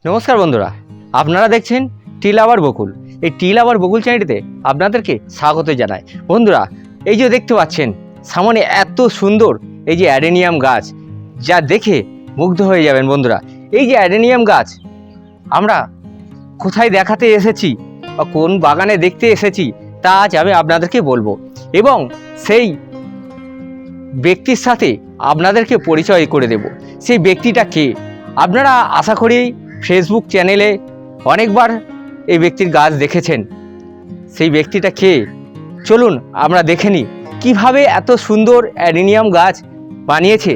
নমস্কার বন্ধুরা, আপনারা দেখছেন টি লাভার বকুল। এই টি লাভার বকুল চ্যানেলটিতে আপনাদেরকে স্বাগত জানাই। বন্ধুরা, এই যে দেখতে পাচ্ছেন সামনে এত সুন্দর এই যে অ্যাডেনিয়াম গাছ, যা দেখে মুগ্ধ হয়ে যাবেন। বন্ধুরা, এই যে অ্যাডেনিয়াম গাছ আমরা কোথায় দেখাতে এসেছি বা কোন বাগানে দেখতে এসেছি তা আজ আমি আপনাদেরকে বলবো, এবং সেই ব্যক্তির সাথে আপনাদেরকে পরিচয় করে দেব। সেই ব্যক্তিটা কে? আপনারা আশা করি ফেসবুক চ্যানেলে অনেকবার এই ব্যক্তির গাছ দেখেছেন। সেই ব্যক্তিটা কে? চলুন আমরা দেখে নিই কীভাবে এত সুন্দর অ্যাডেনিয়াম গাছ বানিয়েছে,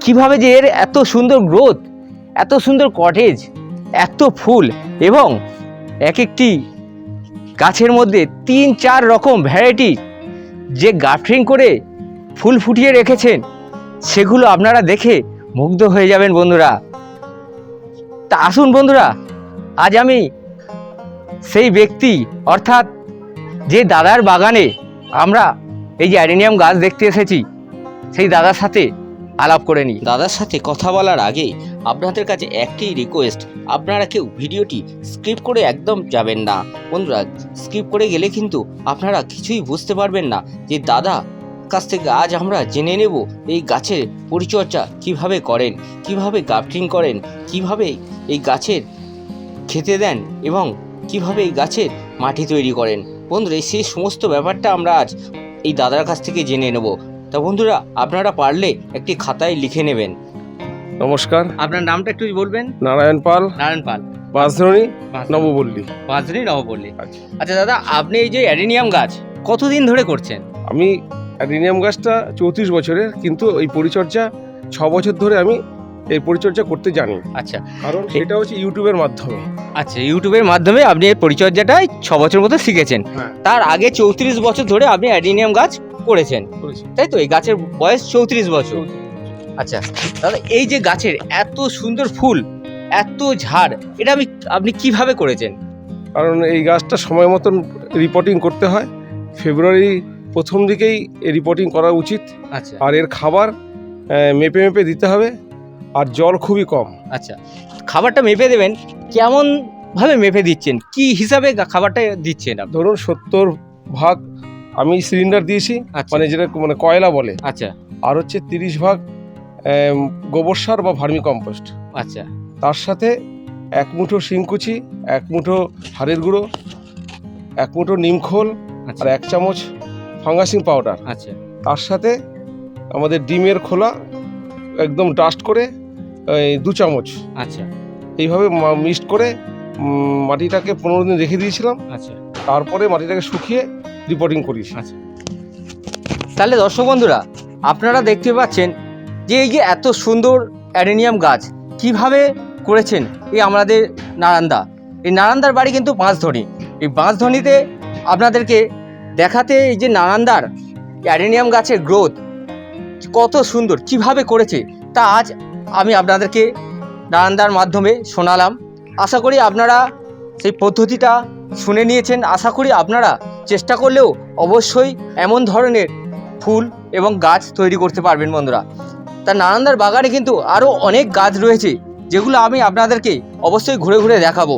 কিভাবে যে এর এত সুন্দর গ্রোথ, এত সুন্দর কটেজ, এত ফুল, এবং এক একটি গাছের মধ্যে 3-4 রকম ভ্যারাইটি যে গাফরিং করে ফুল ফুটিয়ে রেখেছেন, সেগুলো আপনারা দেখে মুগ্ধ হয়ে যাবেন বন্ধুরা। তা আসুন বন্ধুরা, আজ আমি সেই ব্যক্তি অর্থাৎ যে দাদার বাগানে আমরা এই যে অ্যাডেনিয়াম গাছ দেখতে এসেছি, সেই দাদার সাথে আলাপ করে নিই। দাদার সাথে কথা বলার আগে আপনাদের কাছে একটি রিকোয়েস্ট, আপনারা কেউ ভিডিওটি স্কিপ করে একদম যাবেন না বন্ধুরা। স্কিপ করে গেলে কিন্তু আপনারা কিছুই বুঝতে পারবেন না যে দাদা কাছ থেকে আজ আমরা জেনে নেব এই গাছের পরিচর্যা কিভাবে করেন, কিভাবে গাফটিং করেন, কিভাবে এই গাছের খেতে দেন, এবং কিভাবে এই গাছের মাটি তৈরি করেন। বন্ধুরা, সেই সমস্ত ব্যাপারটা আমরা আজ এই দাদার কাছ থেকে জেনে নেব। তা বন্ধুরা, আপনারা পারলে একটি খাতায় লিখে নেবেন। নমস্কার, আপনার নামটা একটু বলবেন। নারায়ণ পাল, নারায়ণ পাল, বাঁশধরণী, নবপল্লী। বাঁশধরী, নবপল্লী। আচ্ছা দাদা, আপনি এই যে অ্যাডেনিয়াম গাছ কতদিন ধরে করছেন? আমি অ্যাডেনিয়াম গাছটা 34 বছরের, কিন্তু এই পরিচর্যা 6 বছর ধরে আমি এই পরিচর্যা করতে জানি। আচ্ছা, কারণ সেটা হচ্ছে ইউটিউবের মাধ্যমে। আচ্ছা, ইউটিউবের মাধ্যমে আপনি এর পরিচর্যাটা 6 বছর মতো শিখেছেন। হ্যাঁ। তার আগে 34 বছর ধরে আপনি অ্যাডেনিয়াম গাছ করেছেন, তাই তো? এই গাছের বয়স 34 বছর। আচ্ছা দাদা, এই যে গাছের এত সুন্দর ফুল, এত ঝাড়, এটা আপনি কিভাবে করেছেন? কারণ এই গাছটা সময় মতন রিপোর্টিং করতে হয়। ফেব্রুয়ারি প্রথম দিকেই রিপোর্টিং করা উচিত। আচ্ছা, আর এর খাবার মেপে মেপে দিতে হবে, আর জল খুবই কম। আচ্ছা, খাবারটা মেপে দেবেন। কেমন ভাবে মেপে দিচ্ছেন, কি হিসাবে খাবারটা দিচ্ছেন আপনি? ধরুন 70 ভাগ আমি সিলিন্ডার দিয়েছি, আচ্ছা, মানে যেটা মানে কয়লা বলে। আচ্ছা, আর হচ্ছে 30 ভাগ গোবর সার বা ভার্মি কম্পোস্ট। আচ্ছা, তার সাথে 1 মুঠো শিংকুচি, 1 মুঠো হাড়ের গুঁড়ো, 1 মুঠো নিমখোল, আচ্ছা, আর 1 চামচ ফাঙ্গাসিং পাউডার। আচ্ছা, তার সাথে আমাদের ডিমের খোলা একদম ডাস্ট করে 2 চামচ, আচ্ছা, এইভাবে মিক্সড করে মাটিটাকে 15 দিন রেখে দিয়েছিলাম। আচ্ছা, তারপরে মাটিটাকে শুকিয়ে রিপোর্টিং করিয়েছি। আচ্ছা। তাহলে দর্শক বন্ধুরা, আপনারা দেখতে পাচ্ছেন যে এই যে এত সুন্দর অ্যাডেনিয়াম গাছ কিভাবে করেছেন এই আমাদের নারায়ণদা। এই নারায়ণদার বাড়ি কিন্তু বাঁশধনী। এই বাঁশধনীতে আপনাদেরকে দেখাতে এই যে নারায়ণদার অ্যাডেনিয়াম গাছের গ্রোথ কত সুন্দর কিভাবে করেছে, তা আজ আমি আপনাদেরকে নারায়ণদার মাধ্যমে শোনালাম। আশা করি আপনারা সেই পদ্ধতিটা শুনে নিয়েছেন। আশা করি আপনারা চেষ্টা করলেও অবশ্যই এমন ধরনের ফুল এবং গাছ তৈরি করতে পারবেন বন্ধুরা। তা নারায়ণদার বাগানে কিন্তু আরও অনেক গাছ রয়েছে, যেগুলো আমি আপনাদেরকে অবশ্যই ঘুরে ঘুরে দেখাবো।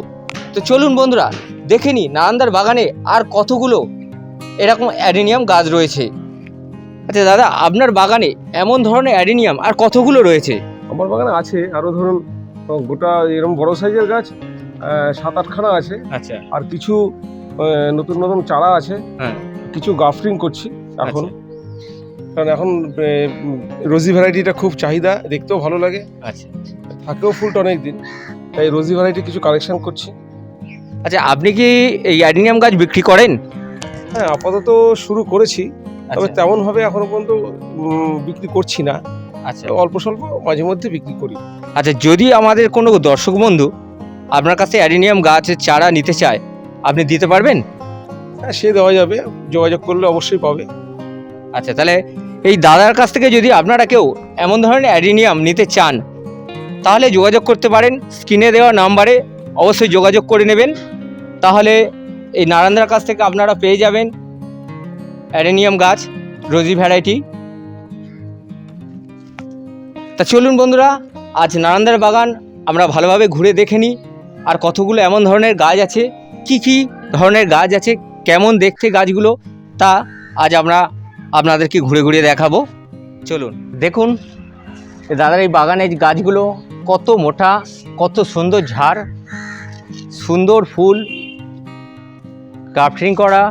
তো চলুন বন্ধুরা, দেখে নিই নারায়ণদার বাগানে আর কতগুলো এরকম অ্যাডেনিয়াম গাছ রয়েছে। আচ্ছা দাদা, আপনার বাগানে এমন ধরনের অ্যাডেনিয়াম আর কতগুলো রয়েছে? আমার বাগানে আছে আরও ধরুন গোটা এরকম বড় সাইজের গাছ 7-8খানা আছে। আচ্ছা, আর কিছু নতুন নতুন চারা আছে। হ্যাঁ, কিছু গাফরিং করছি এখন। আচ্ছা, কারণ এখন রোজি ভ্যারাইটিটা খুব চাহিদা, দেখতেও ভালো লাগে, আচ্ছা, থাকেও ফুলটা অনেক দিন, তাই রোজি ভ্যারাইটি কিছু কালেকশন করছি। আচ্ছা, আপনি কি এই অ্যাডেনিয়াম গাছ বিক্রি করেন? হ্যাঁ, আপাতত শুরু করেছি, তবে আচ্ছা, তেমনভাবে এখনো পর্যন্ত বিক্রি করছি না। আচ্ছা, অল্প স্বল্প মাঝে মধ্যে বিক্রি করি। আচ্ছা, যদি আমাদের কোনো দর্শক বন্ধু আপনার কাছে অ্যাডেনিয়াম গাছের চারা নিতে চায়, আপনি দিতে পারবেন? হ্যাঁ, সে দেওয়া যাবে, যোগাযোগ করলে অবশ্যই পাবে। আচ্ছা, তাহলে এই দাদার কাছ থেকে যদি আপনারা কেউ এমন ধরনের অ্যাডেনিয়াম নিতে চান, তাহলে যোগাযোগ করতে পারেন। স্ক্রিনে দেওয়া নাম্বারে অবশ্যই যোগাযোগ করে নেবেন, তাহলে এই নারায়ণদার কাছ থেকে আপনারা পেয়ে যাবেন অ্যাডেনিয়াম গাছ রোজি ভ্যারাইটি। তা চলুন বন্ধুরা, আজ নারায়ণদার বাগান আমরা ভালোভাবে ঘুরে দেখে নিই আর কতগুলো এমন ধরনের গাছ আছে, কি কি ধরনের গাছ আছে, কেমন দেখতে গাছগুলো, তা আজ আমরা আপনাদেরকে ঘুরে ঘুরে দেখাবো। চলুন দেখুন দাদার এই বাগানের গাছগুলো কত মোটা, কত সুন্দর ঝাড়, সুন্দর ফুল, গ্রাফটিং করা,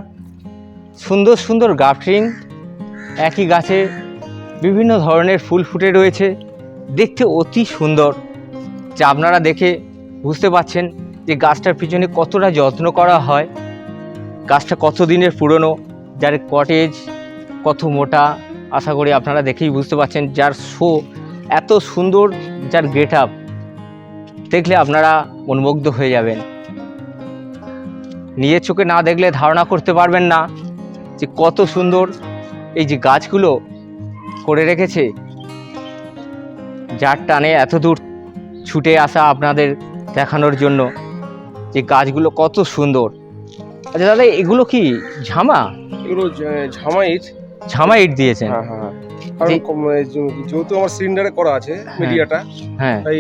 সুন্দর সুন্দর গ্রাফটিং, একই গাছে বিভিন্ন ধরনের ফুল ফুটে রয়েছে, দেখতে অতি সুন্দর। যা আপনারা দেখে বুঝতে পারছেন যে গাছটার পিছনে কতটা যত্ন করা হয়, গাছটা কত দিনের পুরনো, যার কটেজ কত মোটা, আশা করি আপনারা দেখেই বুঝতে পারছেন। যার শো এত সুন্দর, যার গেট আপ দেখলে আপনারা মনমুগ্ধ হয়ে যাবেন। নিজের চোখে না দেখলে ধারণা করতে পারবেন না যে কত সুন্দর এই যে গাছগুলো করে রেখেছে। যার টানে এত দূর ছুটে আসা আপনাদের দেখানোর জন্য যে গাছগুলো কত সুন্দর। আচ্ছা দাদা, এগুলো কি ঝামা? এগুলো ঝামা ইট। ঝামা ইট দিয়েছেন? হ্যাঁ হ্যাঁ, কারণ যেহেতু আমার সিলিন্ডারে করা আছে মিডিয়াটা, হ্যাঁ, তাই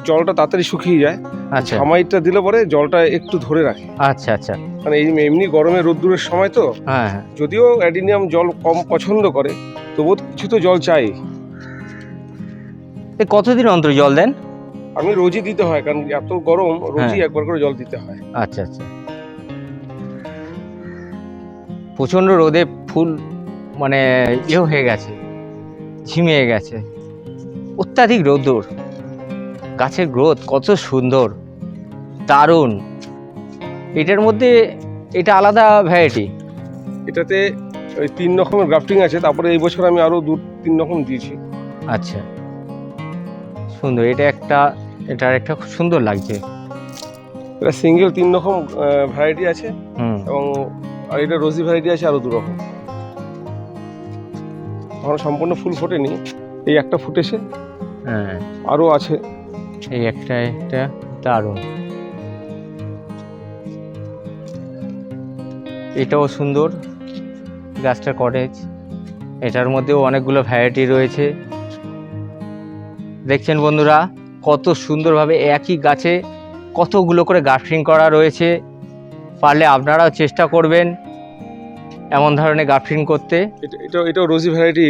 জলটা তাড়াতাড়ি শুকিয়ে যায়। আচ্ছা ঝামা ইটটা দিলে পরে জলটা একটু ধরে রাখে। আচ্ছা আচ্ছা, মানে এই এমনি গরমে রোদ্দুরের সময় তো, হ্যাঁ হ্যাঁ, যদিও অ্যাডিনিয়াম জল কম পছন্দ করে, তবুও কিছু তো জল চাই। কতদিন অন্তর জল দেন? আমি রোজই দিতে হয়, কারণ এত গরম, রোজই একবার করে জল দিতে হয়। আচ্ছা আচ্ছা। প্রচণ্ড রোদে ফুল মানে হয়ে গেছে, ঝিমিয়ে গেছে, অত্যাধিক রোদ্দুর। গাছের গ্রোথ কত সুন্দর, দারুণ। এটার মধ্যে এটা আলাদা ভ্যারাইটি? এটাতে ওই 3 রকমের গ্রাফটিং আছে, তারপরে এই বছর আমি আরো 2-3 রকম দিয়েছি। আচ্ছা, সুন্দর। এটার একটা খুব সুন্দর লাগছে। এটা সিঙ্গেল 3 রকম ভ্যারাইটি আছে, হুম, এবং আর এটা রোজি ভ্যারাইটি আছে আরো 2 রকম। এখন সম্পূর্ণ ফুল ফোটেনি, এই একটা ফুটেছে, হ্যাঁ, আরো আছে। এই একটা দারুণ। এটাও সুন্দর, গাছটার কটেজ। এটার মধ্যেও অনেকগুলো ভ্যারাইটি রয়েছে। দেখছেন বন্ধুরা কত সুন্দরভাবে একই গাছে কতগুলো করে গ্রাফটিং করা রয়েছে। পারলে আপনারাও চেষ্টা করবেন এমন ধরনের গ্রাফটিং করতে। এটাও রোজি ভ্যারাইটি।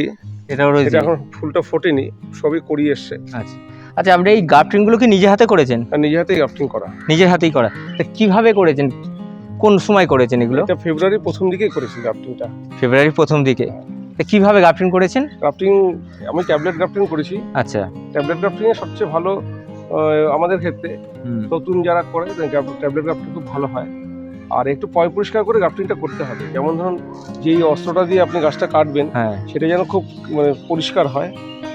এটাও রয়েছে, এটা এখন ফুলটা ফোটেনি, সবই করি এসছে। আচ্ছা আচ্ছা। আপনি এই গ্রাফটিংগুলো কি নিজে হাতে করেছেন? আর নিজে হাতেই গ্রাফটিং করা। নিজের হাতেই করা? তা কিভাবে করেছেন, কোন সময় করেছেন এগুলো? এটা ফেব্রুয়ারি প্রথম দিকেই করেছি গ্রাফটিংটা। ফেব্রুয়ারি প্রথম দিকে? তা কিভাবে গ্রাফটিং করেছেন? গ্রাফটিং আমি ট্যাবলেট গ্রাফটিং করেছি। আচ্ছা, ট্যাবলেট গ্রাফটিং এ সবচেয়ে ভালো আমাদের ক্ষেত্রে, নতুন যারা করে ট্যাবলেট গ্রাফটিং খুব ভালো হয়। আর একটু পয় পরিষ্কার করে গ্রাফটিংটা করতে হবে। যেমন ধরুন, যেই অস্ত্রটা দিয়ে আপনি গাছটা কাটবেন, হ্যাঁ, সেটা যেন খুব মানে পরিষ্কার হয়,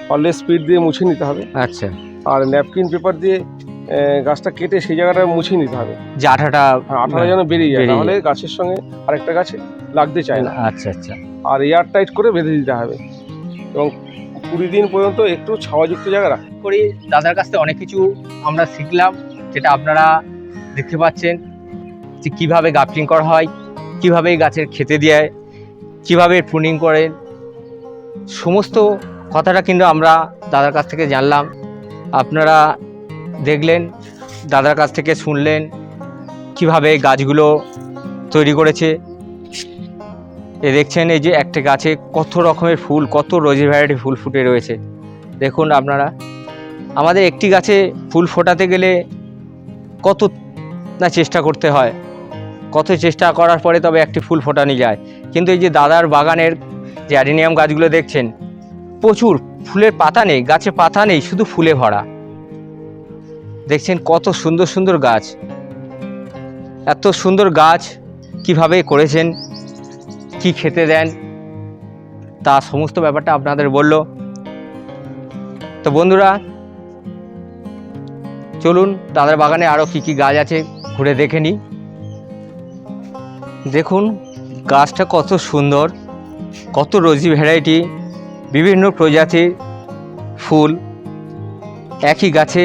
পারলে স্পিড দিয়ে মুছে নিতে হবে। আচ্ছা। আর ন্যাপকিন পেপার দিয়ে গাছটা কেটে সেই জায়গাটা মুছে নিতে হবে, যে আঠাটা, আঠাটা যেন বেরিয়ে যায়, বেরিয়ে তাহলে গাছের সঙ্গে আরেকটা গাছে লাগতে চায় না। আচ্ছা আচ্ছা। আর এয়ার টাইট করে বেঁধে দিতে হবে, এবং 20 দিন পর্যন্ত একটু ছাওয়াযুক্ত জায়গা রাখ করি। দাদার কাছ থেকে অনেক কিছু আমরা শিখলাম, যেটা আপনারা দেখতে পাচ্ছেন যে কীভাবে গ্রাফটিং করা হয়, কীভাবে গাছের খেতে দেয়, কীভাবে প্রুনিং করেন, সমস্ত কথাটা কিন্তু আমরা দাদার কাছ থেকে জানলাম। আপনারা দেখলেন, দাদার কাছ থেকে শুনলেন কিভাবে গাছগুলো তৈরি করেছে। দেখছেন এই যে একটা গাছে কত রকমের ফুল, কত রোজি ভ্যারাইটি ফুল ফুটে রয়েছে। দেখুন আপনারা, আমাদের একটি গাছে ফুল ফোটাতে গেলে কত না চেষ্টা করতে হয়, কত চেষ্টা করার পরে তবে একটি ফুল ফোটানো যায়। কিন্তু এই যে দাদার বাগানের যে অ্যাডেনিয়াম গাছগুলো দেখছেন, প্রচুর ফুলের পাতা নেই, গাছে পাতা নেই, শুধু ফুলে ভরা। দেখছেন কত সুন্দর সুন্দর গাছ, এত সুন্দর গাছ কিভাবে করেছেন, কি খেতে দেন, তা সমস্ত ব্যাপারটা আপনাদের বলল। তো বন্ধুরা চলুন দাদার বাগানে আরও কি কি গাছ আছে ঘুরে দেখে নিই। দেখুন গাছটা কত সুন্দর, কত রোজি ভ্যারাইটি, বিভিন্ন প্রজাতির ফুল একই গাছে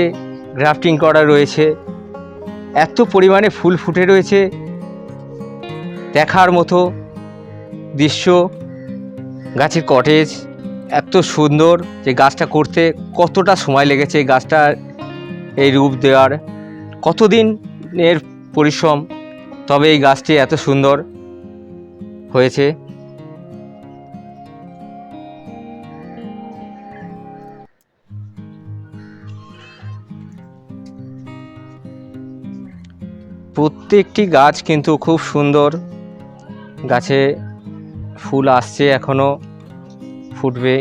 গ্রাফটিং করা রয়েছে। এত পরিমাণে ফুল ফুটে রয়েছে, দেখার মতো দৃশ্য। গাছের কটেজ এত সুন্দর যে গাছটা করতে কতটা সময় লেগেছে, গাছটা এই রূপ দেওয়ার, কতদিন এর পরিশ্রম, তবে এই গাছটি এত সুন্দর হয়েছে। প্রত্যেকটি গাছ কিন্তু খুব সুন্দর, গাছে ফুল আসছে, এখনো ফুটবে।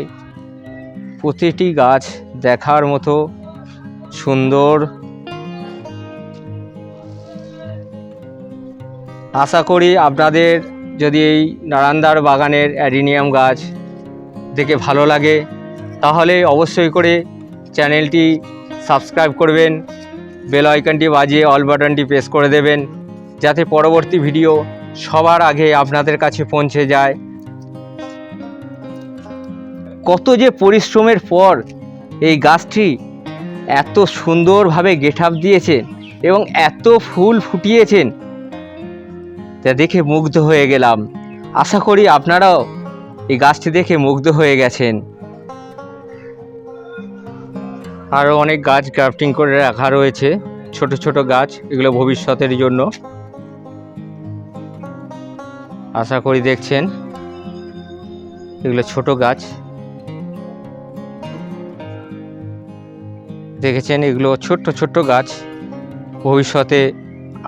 প্রতিটি গাছ দেখার মতো সুন্দর। আশা করি আপনাদের যদি এই নারান্দার বাগানের অ্যাডেনিয়াম গাছ দেখে ভালো লাগে তাহলে অবশ্যই করে চ্যানেলটি সাবস্ক্রাইব করবেন, বেল আইকনটি বাজিয়ে অল বাটনটি প্রেস করে দেবেন, যাতে পরবর্তী ভিডিও সবার আগে আপনাদের কাছে পৌঁছে যায়। কত যে পরিশ্রমের পর এই গাছটি এত সুন্দরভাবে গেট আপ দিয়েছেন এবং এত ফুল ফুটিয়েছেন, তা দেখে মুগ্ধ হয়ে গেলাম। আশা করি আপনারাও এই গাছটি দেখে মুগ্ধ হয়ে গেছেন। আরও অনেক গাছ গ্রাফটিং করে রাখা রয়েছে, ছোট ছোট গাছ, এগুলো ভবিষ্যতের জন্য। আশা করি দেখছেন এগুলো ছোট গাছ, দেখেছেন এগুলো ছোট্ট ছোট্ট গাছ, ভবিষ্যতে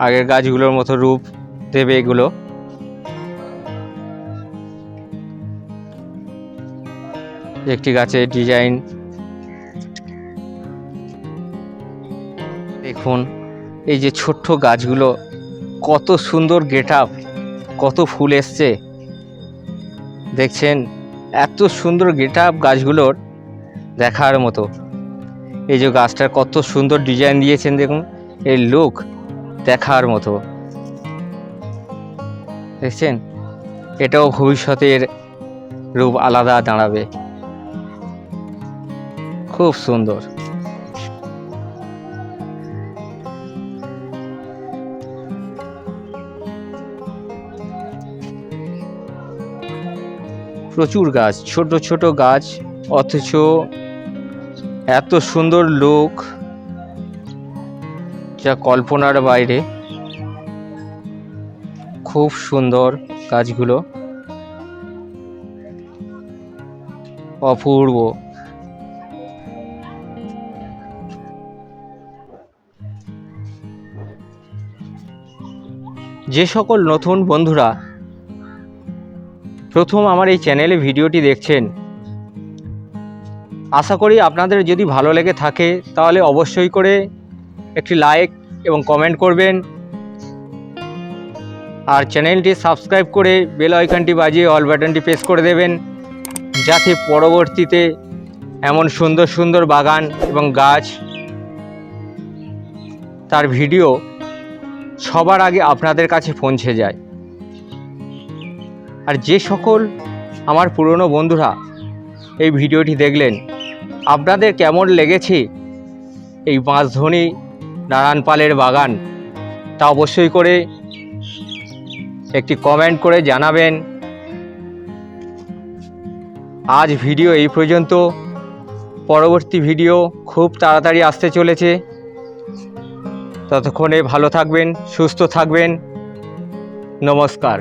আগের গাছগুলোর মতো রূপ দেবে এগুলো। একটি গাছের ডিজাইন দেখুন, এই যে ছোট্ট গাছগুলো কত সুন্দর গেট আপ, কত ফুল এসছে দেখছেন, এত সুন্দর গেট আপ গাছগুলোর দেখার মতো। এই যে গাছটার কত সুন্দর ডিজাইন দিয়েছেন দেখুন, এই লুক দেখার মতো দেখছেন। এটাও ভবিষ্যতের রূপ আলাদা দাঁড়াবে, খুব সুন্দর। প্রচুর গাছ, ছোট ছোট গাছ, অথচ এত সুন্দর লুক, যা কল্পনার বাইরে। খুব সুন্দর গাছগুলো, অপূর্ব। যে সকল নতুন বন্ধুরা প্রথম আমার এই চ্যানেলে ভিডিওটি দেখছেন, আশা করি আপনাদের যদি ভালো লেগে থাকে তাহলে অবশ্যই করে একটি লাইক এবং কমেন্ট করবেন, আর চ্যানেলটি সাবস্ক্রাইব করে বেল আইকনটি বাজিয়ে অল বাটনটি প্রেস করে দেবেন, যাতে পরবর্তীতে এমন সুন্দর সুন্দর বাগান এবং গাছ তার ভিডিও সবার আগে আপনাদের কাছে পৌঁছে যায়। আর যে সকল আমার পুরনো বন্ধুরা এই ভিডিওটি দেখলেন, আপনাদের কেমন লেগেছে এই বাঁশধনী নারায়ণ পালের বাগান, তা অবশ্যই করে একটি কমেন্ট করে জানাবেন। আজ ভিডিও এই পর্যন্ত, পরবর্তী ভিডিও খুব তাড়াতাড়ি আসতে চলেছে। ততক্ষণে ভালো থাকবেন, সুস্থ থাকবেন। নমস্কার।